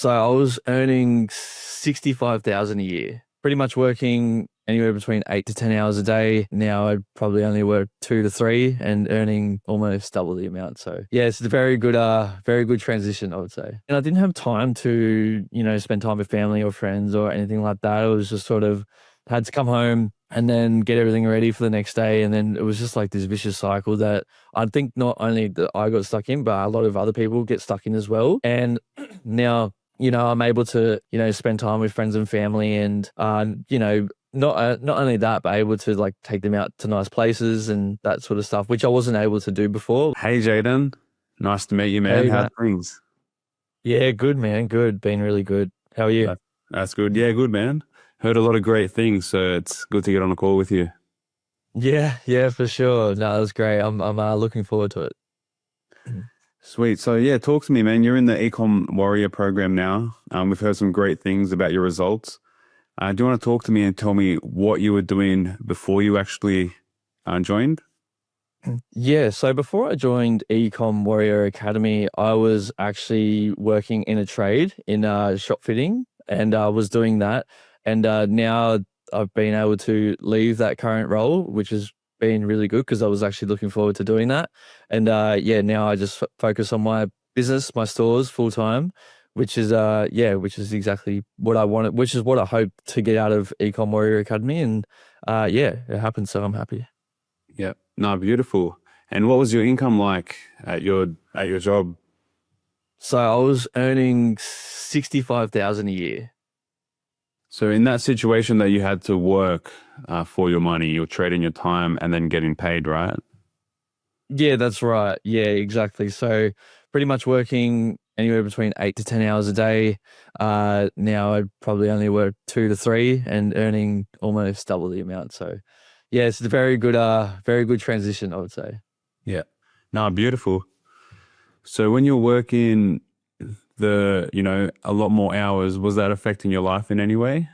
So I was earning 65,000 a year, pretty much working anywhere between 8 to 10 hours a day. Now I'd probably only work 2 to 3 and earning almost double the amount. So yeah, it's a very good transition, I would say. And I didn't have time to, spend time with family or friends or anything like that. It was just sort of had to come home and then get everything ready for the next day. And then it was just like this vicious cycle that I think not only that I got stuck in, but a lot of other people get stuck in as well. And now, I'm able to, spend time with friends and family and, not only that, but able to like take them out to nice places and that sort of stuff, which I wasn't able to do before. Hey, Jaden. Nice to meet you, man. Hey, How's Matt. things? Yeah, good, man. Good. Been really good. How are you? That's good. Yeah, good, man. Heard a lot of great things, so it's good to get on a call with you. Yeah, for sure. No, that was great. I'm looking forward to it. Sweet. So yeah, talk to me, man. You're in the Ecom Warrior program now. We've heard some great things about your results. Do you want to talk to me and tell me what you were doing before you actually joined? Yeah, so before I joined Ecom Warrior Academy, I was actually working in a trade in shop fitting, and I was doing that. And now I've been able to leave that current role, which has been really good because I was actually looking forward to doing that. And now I just focus on my business, my stores full time, which is exactly what I wanted, which is what I hope to get out of Ecom Warrior Academy. And it happened, so I'm happy. Yeah. No, beautiful. And what was your income like at your job? So I was earning 65,000 a year. So in that situation that you had to work for your money, you're trading your time and then getting paid, right? Yeah, that's right. Yeah, exactly. So pretty much working anywhere between 8 to 10 hours a day. Now I'd probably only work 2 to 3 and earning almost double the amount. So yeah, it's a very good transition, I would say. Yeah. No, beautiful. So when you're working a lot more hours, was that affecting your life in any way?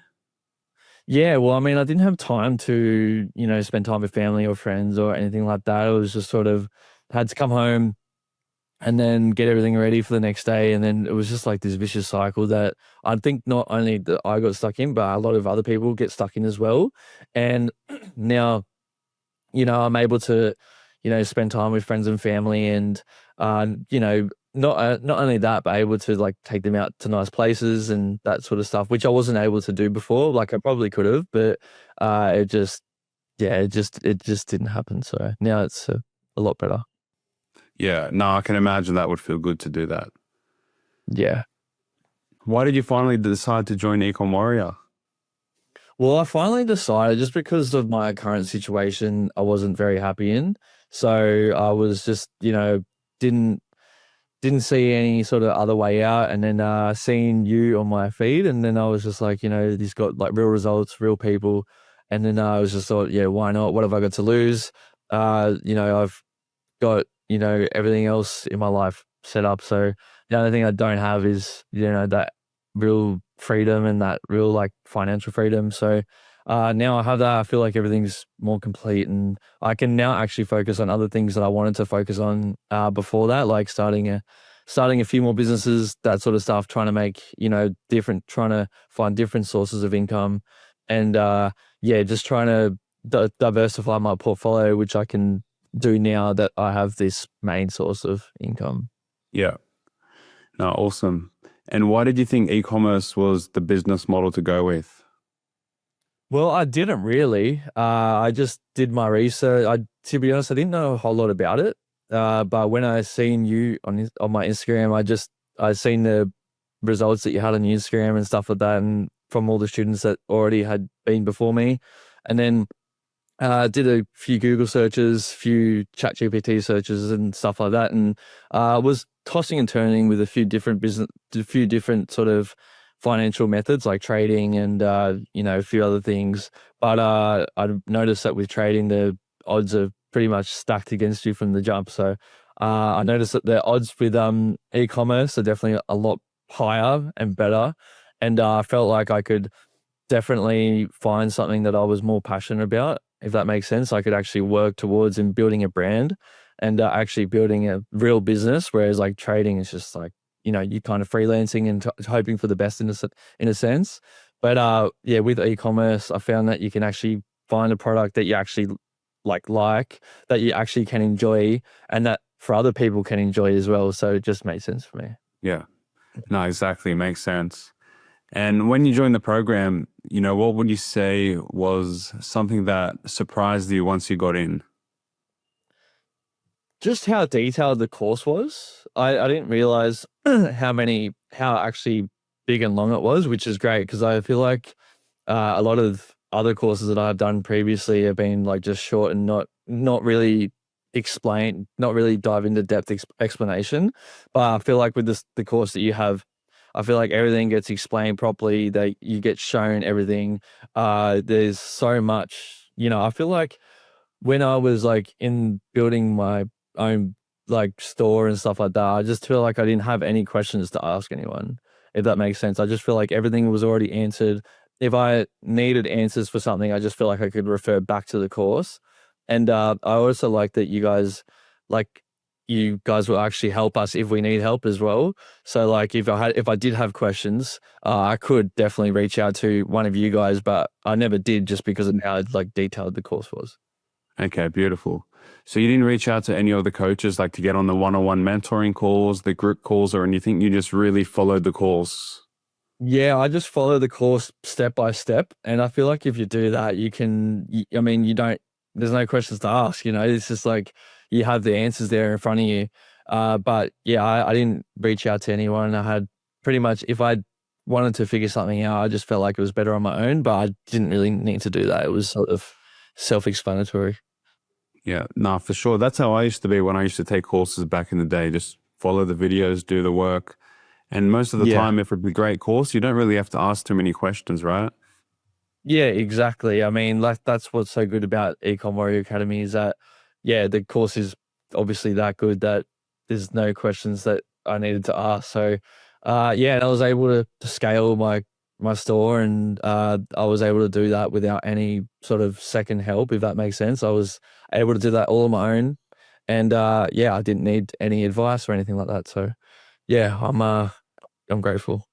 Yeah, well, I mean, I didn't have time to, spend time with family or friends or anything like that. It was just sort of had to come home and then get everything ready for the next day. And then it was just like this vicious cycle that I think not only that I got stuck in, but a lot of other people get stuck in as well. And now, I'm able to, spend time with friends and family and, not only that, but able to like take them out to nice places and that sort of stuff, which I wasn't able to do before. Like I probably could have, but it just didn't happen. So now it's a lot better. Yeah. No, I can imagine that would feel good to do that. Yeah. Why did you finally decide to join Ecom Warrior? Well, I finally decided just because of my current situation, I wasn't very happy in. So I was just, didn't see any sort of other way out. And then seeing you on my feed, and then I was just like, he's got like real results, real people. And then I was just thought, yeah, why not? What have I got to lose? I've got, everything else in my life set up. So the only thing I don't have is, that real freedom and that real like financial freedom. So now I have that. I feel like everything's more complete, and I can now actually focus on other things that I wanted to focus on before that, like starting a few more businesses, that sort of stuff, trying to make, trying to find different sources of income, and just trying to diversify my portfolio, which I can do now that I have this main source of income. Yeah. No, awesome. And why did you think e-commerce was the business model to go with? Well, I didn't really. I just did my research. To be honest, I didn't know a whole lot about it. But when I seen you on my Instagram, I seen the results that you had on your Instagram and stuff like that, and from all the students that already had been before me, and then did a few Google searches, few ChatGPT searches and stuff like that, and was tossing and turning with a few different sort of financial methods like trading and a few other things. But I noticed that with trading, the odds are pretty much stacked against you from the jump. So I noticed that the odds with e-commerce are definitely a lot higher and better, and I felt like I could definitely find something that I was more passionate about, if that makes sense. I could actually work towards in building a brand and actually building a real business, whereas like trading is just like you kind of freelancing and hoping for the best in a sense. But yeah, with e-commerce, I found that you can actually find a product that you actually like that you actually can enjoy, and that for other people can enjoy as well. So it just made sense for me. Yeah. No, exactly. Makes sense. And when you joined the program, what would you say was something that surprised you once you got in? Just how detailed the course was. I didn't realize how actually big and long it was, which is great because I feel like a lot of other courses that I've done previously have been like just short and not really not really dive into depth explanation. But I feel like with the course that you have, I feel like everything gets explained properly. That you get shown everything. There's so much. I feel like when I was like in building my own like store and stuff like that, I just feel like I didn't have any questions to ask anyone, if that makes sense. I just feel like everything was already answered. If I needed answers for something, I just feel like I could refer back to the course. And I also like that like you guys will actually help us if we need help as well. So like if I did have questions, I could definitely reach out to one of you guys, but I never did just because of how like detailed the course was. Okay, beautiful. So you didn't reach out to any of the coaches like to get on the one-on-one mentoring calls, the group calls, or anything. You just really followed the calls. Yeah, I just follow the course step by step, and I feel like if you do that, I mean, you don't. There's no questions to ask. It's just like you have the answers there in front of you. But yeah, I didn't reach out to anyone. I had pretty much if I wanted to figure something out, I just felt like it was better on my own. But I didn't really need to do that. It was sort of self-explanatory. Yeah, no, for sure. That's how I used to be when I used to take courses back in the day. Just follow the videos, do the work. And most of the Yeah. time, if it's a great course, you don't really have to ask too many questions, right? Yeah, exactly. I mean, like that's what's so good about Ecom Warrior Academy is that, yeah, the course is obviously that good that there's no questions that I needed to ask. So, yeah, and I was able to scale my store, and I was able to do that without any sort of second help, if that makes sense. I was able to do that all on my own, and yeah, I didn't need any advice or anything like that. So, yeah, I'm grateful.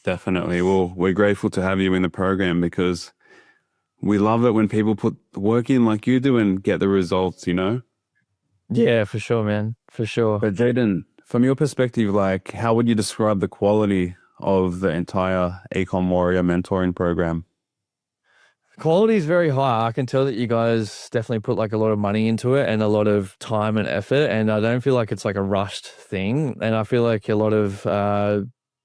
Definitely. Well, we're grateful to have you in the program because we love it when people put the work in like you do and get the results. Yeah, for sure, man, for sure. But Jaden, from your perspective, like how would you describe the quality of the entire Ecom Warrior mentoring program? Quality is very high. I can tell that you guys definitely put like a lot of money into it and a lot of time and effort. And I don't feel like it's like a rushed thing. And I feel like a lot of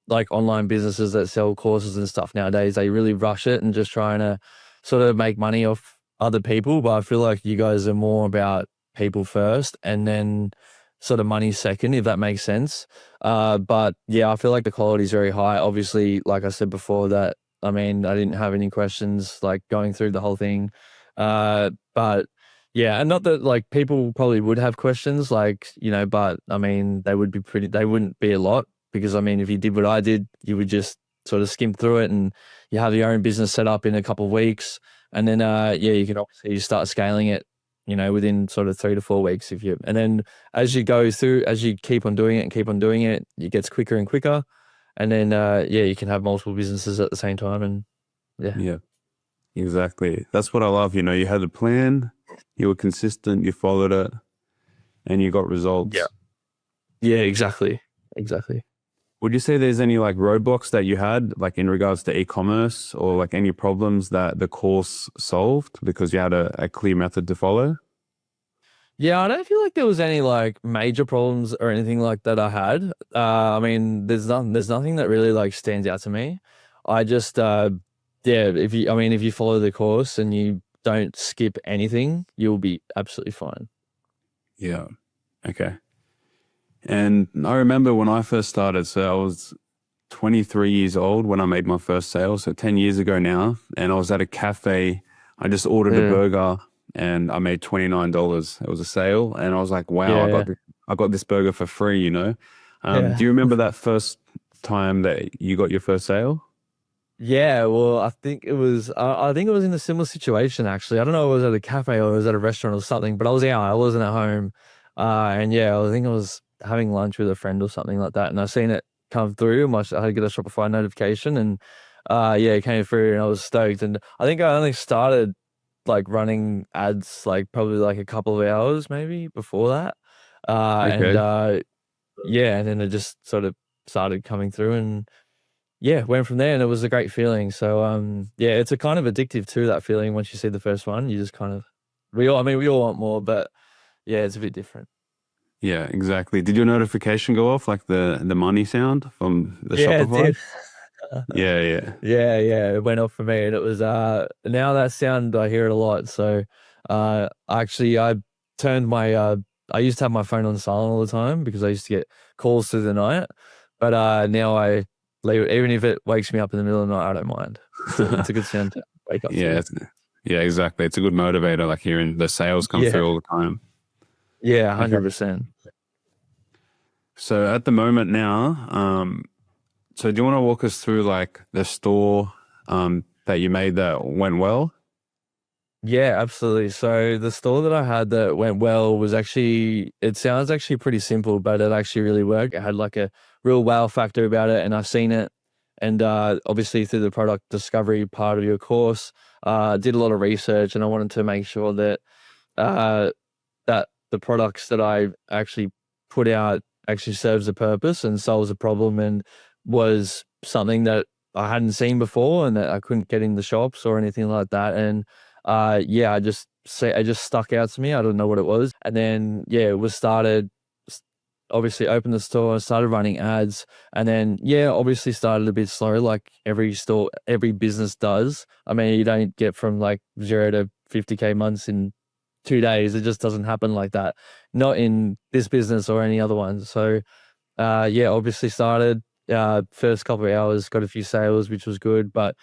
like online businesses that sell courses and stuff nowadays, they really rush it and just trying to sort of make money off other people. But I feel like you guys are more about people first and then sort of money second, if that makes sense. But yeah, I feel like the quality is very high. Obviously, like I said before, that I mean, I didn't have any questions like going through the whole thing. But yeah, and not that like people probably would have questions, like, but I mean, they wouldn't be a lot because I mean, if you did what I did, you would just sort of skim through it and you have your own business set up in a couple of weeks. And then, yeah, you can obviously start scaling it, within sort of 3 to 4 weeks and then as you go through, as you keep on doing it and keep on doing it, it gets quicker and quicker. And then, yeah, you can have multiple businesses at the same time. And yeah. Yeah, exactly. That's what I love. You had a plan, you were consistent, you followed it, and you got Yeah. results. Yeah, exactly. Exactly. Would you say there's any like roadblocks that you had, like in regards to e-commerce or like any problems that the course solved because you had a clear method to follow? Yeah, I don't feel like there was any like major problems or anything like that I had. I mean, there's nothing that really like stands out to me. I just, yeah, if you follow the course and you don't skip anything, you'll be absolutely fine. Yeah. Okay. And I remember when I first started, so I was 23 years old when I made my first sale, so 10 years ago now, and I was at a cafe. I just ordered a Yeah. burger and I made $29. It was a sale, and I was like, wow, Yeah. I got this burger for free. Do Yeah. you remember that first time that you got your first sale? Yeah, well, I think it was in a similar situation actually. I don't know if it was at a cafe or it was at a restaurant or something, but I was out. I wasn't at home. And yeah, I think it was having lunch with a friend or something like that, and I seen it come through. I had to get a Shopify notification, and yeah, it came through, and I was stoked. And I think I only started like running ads like probably like a couple of hours maybe before that, and Okay. yeah, and then it just sort of started coming through, and yeah, went from there, and it was a great feeling. So yeah, it's a kind of addictive too, that feeling. Once you see the first one, you just kind of I mean, we all want more, but yeah, it's a bit different. Yeah, exactly. Did your notification go off like the money sound from the Yeah, it Shopify? did. Yeah, yeah. Yeah, it went off for me, and it was now that sound I hear it a lot. So actually I turned my I used to have my phone on silent all the time because I used to get calls through the night. But now I leave it, even if it wakes me up in the middle of the night, I don't mind. It's a good sound to wake up Yeah, to. yeah, exactly. It's a good motivator, like hearing the sales come Yeah. through all the time. Yeah, Okay. 100%. So at the moment now, so do you want to walk us through like the store that you made that went well? Yeah, absolutely. So the store that I had that went well was actually, it sounds actually pretty simple, but it actually really worked. It had like a real wow factor about it, and I've seen it. And obviously through the product discovery part of your course, did a lot of research, and I wanted to make sure that uh, that the products that I actually put out actually serves a purpose and solves a problem, and was something that I hadn't seen before and that I couldn't get in the shops or anything like that. And yeah, it just stuck out to me. I don't know what it was. And then yeah, it was started obviously opened the store, started running ads, and then yeah, obviously started a bit slow like every store, every business does. I mean, you don't get from like 0 to 50K months in 2 days. It just doesn't happen like that. Not in this business or any other one. So yeah, obviously started first couple of hours, got a few sales, which was good. But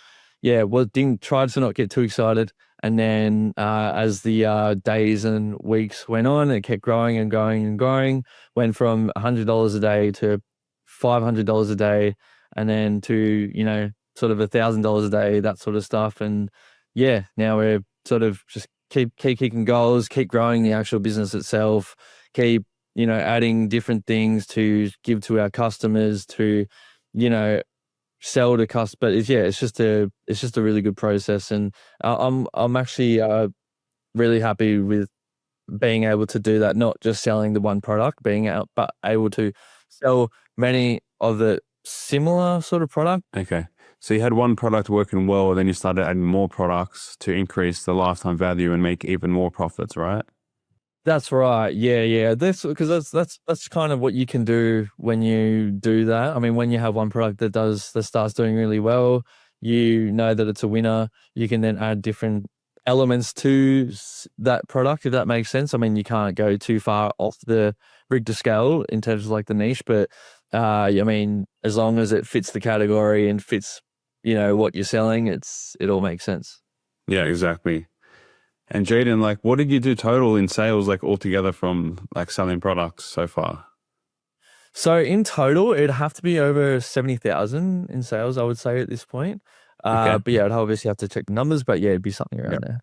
yeah, well, didn't try to not get too excited. And then as the days and weeks went on, it kept growing and growing and growing. Went from $100 a day to $500 a day, and then to sort of $1,000 a day, that sort of stuff. And yeah, now we're sort of just keep kicking goals, keep growing the actual business itself, keep adding different things to give to our customers, to you know sell to customers. But it's just a really good process, and I'm actually really happy with being able to do that, not just selling the one product, being out, but able to sell many of the similar sort of product. Okay. So you had one product working well, then you started adding more products to increase the lifetime value and make even more profits, right? That's right. Yeah. That's because that's kind of what you can do when you do that. I mean, when you have one product that starts doing really well, you know that it's a winner. You can then add different elements to that product, if that makes sense. I mean, you can't go too far off the Richter scale in terms of like the niche, but I mean, as long as it fits the category and fits, what you're selling, it all makes sense. Yeah, exactly. And Jaden, like, what did you do total in sales, like altogether from like selling products so far? So in total, it'd have to be over 70,000 in sales, I would say at this point. Okay. But yeah, I'd obviously have to check the numbers, but yeah, it'd be something Yeah. around there.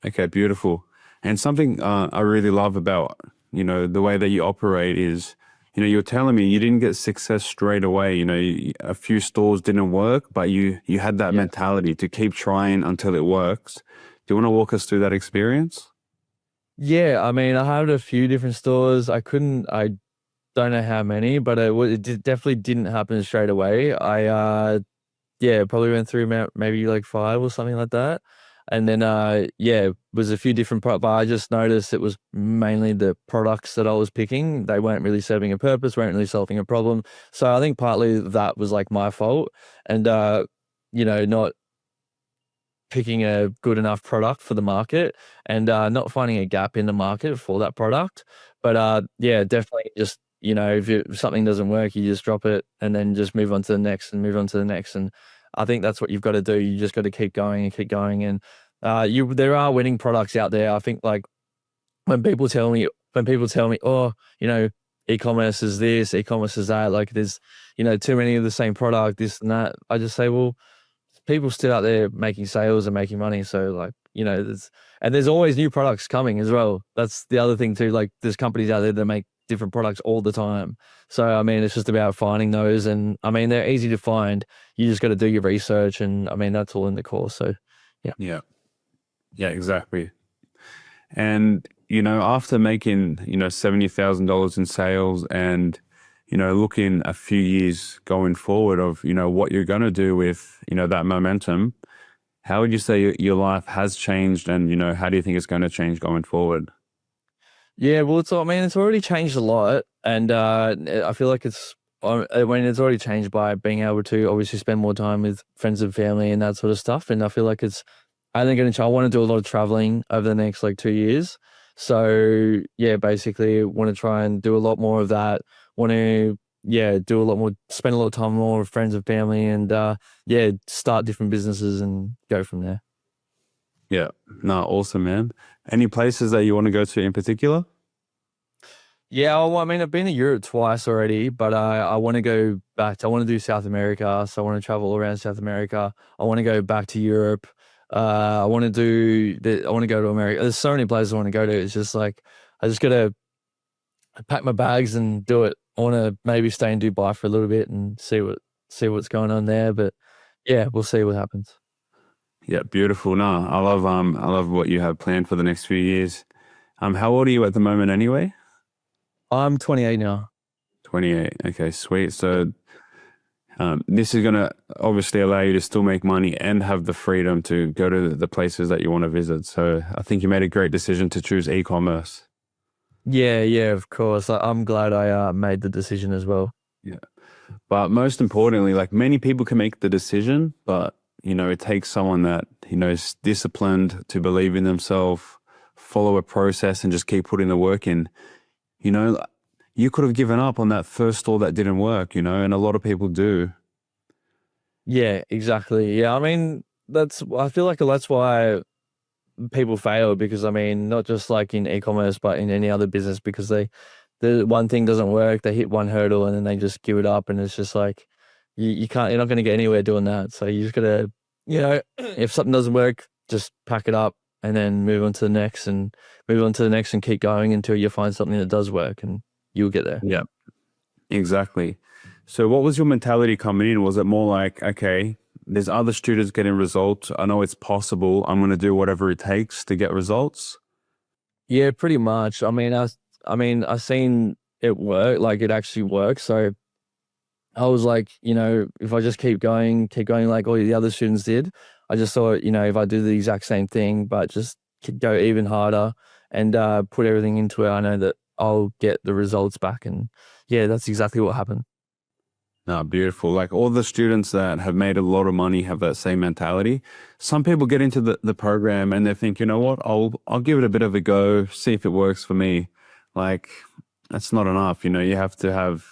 Okay, beautiful. And something I really love about, the way that you operate is, you're telling me you didn't get success straight away. A few stores didn't work, but you had that Yeah. mentality to keep trying until it works. Do you want to walk us through that experience? Yeah, I mean, I had a few different stores. I don't know how many, but definitely didn't happen straight away. Yeah, probably went through maybe like 5 or something like that. And then yeah, it was a few different but I just noticed it was mainly the products that I was picking. They weren't really serving a purpose, weren't really solving a problem. So I think partly that was like my fault, and not picking a good enough product for the market, and not finding a gap in the market for that product. But yeah, definitely just, if something doesn't work, you just drop it and then just move on to the next and move on to the next. And I think that's what you've got to do. You just got to keep going and keep going. And there are winning products out there. I think like when people tell me, oh, e-commerce is this, e-commerce is that, like there's, too many of the same product, this and that. I just say, well, people still out there making sales and making money. So like, there's always new products coming as well. That's the other thing too. Like there's companies out there that make different products all the time. So, I mean, it's just about finding those. And I mean, they're easy to find. You just got to do your research. And I mean, that's all in the course. So, yeah. Yeah. Yeah, exactly. And, after making, $70,000 in sales and, looking a few years going forward of, what you're going to do with, that momentum, how would you say your life has changed and, how do you think it's going to change going forward? Yeah, well, I mean, it's already changed a lot, and I feel like it's already changed by being able to obviously spend more time with friends and family and that sort of stuff. And I feel like it's only going to. I want to do a lot of traveling over the next like 2 years. So yeah, basically, want to try and do a lot more of that. Want to do a lot more, spend a lot of time more with friends and family, and start different businesses and go from there. Yeah. No, awesome, man. Any places that you want to go to in particular? Yeah, well, I mean, I've been to Europe twice already, but I want to go back. I want to do South America, so I want to travel around South America. I want to go back to Europe. I want to go to America. There's so many places I want to go to. It's just like I just gotta pack my bags and do it. I want to maybe stay in Dubai for a little bit and see what's going on there. But yeah, we'll see what happens. Yeah, beautiful. No, I love what you have planned for the next few years. How old are you at the moment anyway? I'm 28 now. 28. Okay, sweet. So this is gonna obviously allow you to still make money and have the freedom to go to the places that you want to visit. So I think you made a great decision to choose e-commerce. Yeah, yeah, of course. I'm glad I made the decision as well. Yeah. But most importantly, like many people can make the decision, but it takes someone that, is disciplined to believe in themselves, follow a process and just keep putting the work in. You know, you could have given up on that first store that didn't work, and a lot of people do. Yeah, exactly. Yeah, I mean, I feel like that's why people fail because I mean, not just like in e-commerce, but in any other business because the one thing doesn't work, they hit one hurdle and then they just give it up and it's just like you're not going to get anywhere doing that. So you just got to, if something doesn't work, just pack it up and then move on to the next and move on to the next and keep going until you find something that does work and you'll get there. Yeah, exactly. So what was your mentality coming in? Was it more like, okay, there's other students getting results. I know it's possible. I'm going to do whatever it takes to get results. Yeah, pretty much. I seen it work, like it actually works. So I was like, if I just keep going like all the other students did, I just thought, if I do the exact same thing, but just go even harder and put everything into it, I know that I'll get the results back. And yeah, that's exactly what happened. No, beautiful. Like all the students that have made a lot of money have that same mentality. Some people get into the program and they think, you know what, I'll give it a bit of a go, see if it works for me. Like that's not enough. You have to have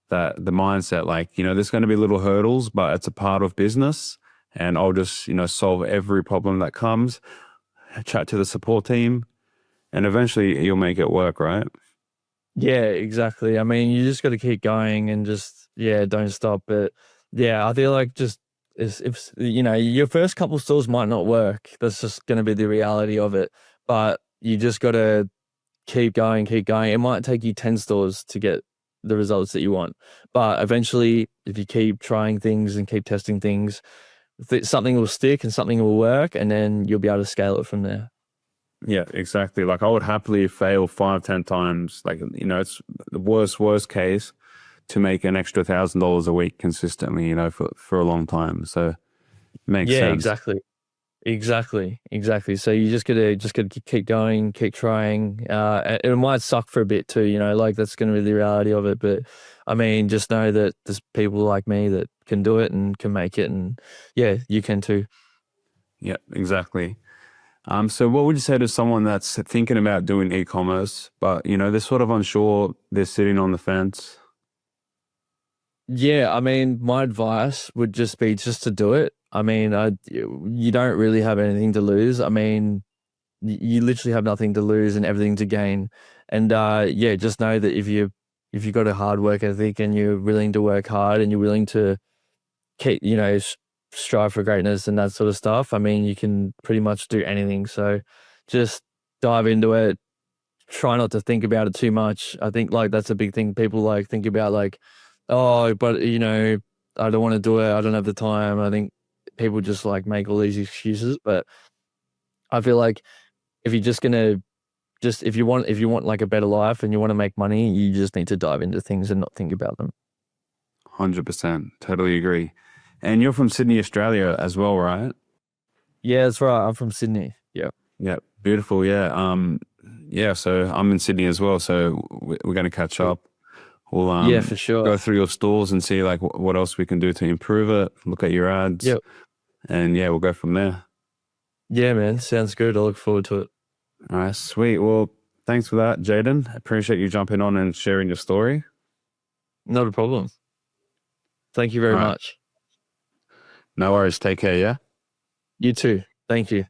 the mindset like, there's going to be little hurdles, but it's a part of business. And I'll just, solve every problem that comes, chat to the support team, and eventually you'll make it work, right? Yeah, exactly. I mean, you just got to keep going and just, yeah, don't stop. But yeah, I feel like just if, your first couple stores might not work. That's just going to be the reality of it. But you just got to keep going, keep going. It might take you 10 stores to get the results that you want. But eventually, if you keep trying things and keep testing things, something will stick and something will work. And then you'll be able to scale it from there. Yeah, exactly. Like I would happily fail 5, 10 times. Like, it's the worst case to make an extra $1,000 a week consistently, for a long time. So it makes Yeah, sense. exactly. Exactly. So you just gotta keep going, keep trying. And it might suck for a bit too, like that's gonna be the reality of it. But I mean, just know that there's people like me that can do it and can make it, and yeah, you can too. Yeah, exactly. So what would you say to someone that's thinking about doing e-commerce, but they're sort of unsure, they're sitting on the fence? Yeah, I mean, my advice would just be just to do it. I mean, you don't really have anything to lose. I mean, you literally have nothing to lose and everything to gain. And yeah, just know that if you got a hard work ethic and you're willing to work hard and you're willing to keep, strive for greatness and that sort of stuff, I mean, you can pretty much do anything. So just dive into it, try not to think about it too much. I think like that's a big thing. People like think about like, oh, but you know, I don't want to do it. I don't have the time. I think people just like make all these excuses. But I feel like if you're just gonna if you want like a better life and you want to make money, you just need to dive into things and not think about them. 100%. Totally agree. And you're from Sydney, Australia as well, right? Yeah, that's right. I'm from Sydney. Yeah. Yeah. Beautiful. Yeah. Yeah. So I'm in Sydney as well. So we're going to catch up. We'll Yeah, for sure. go through your stores and see like what else we can do to improve it. Look at your ads. Yep. And yeah, we'll go from there. Yeah, man. Sounds good. I look forward to it. All right. Sweet. Well, thanks for that, Jaden. Appreciate you jumping on and sharing your story. Not a problem. Thank you very much. No worries. Take care. Yeah. You too. Thank you.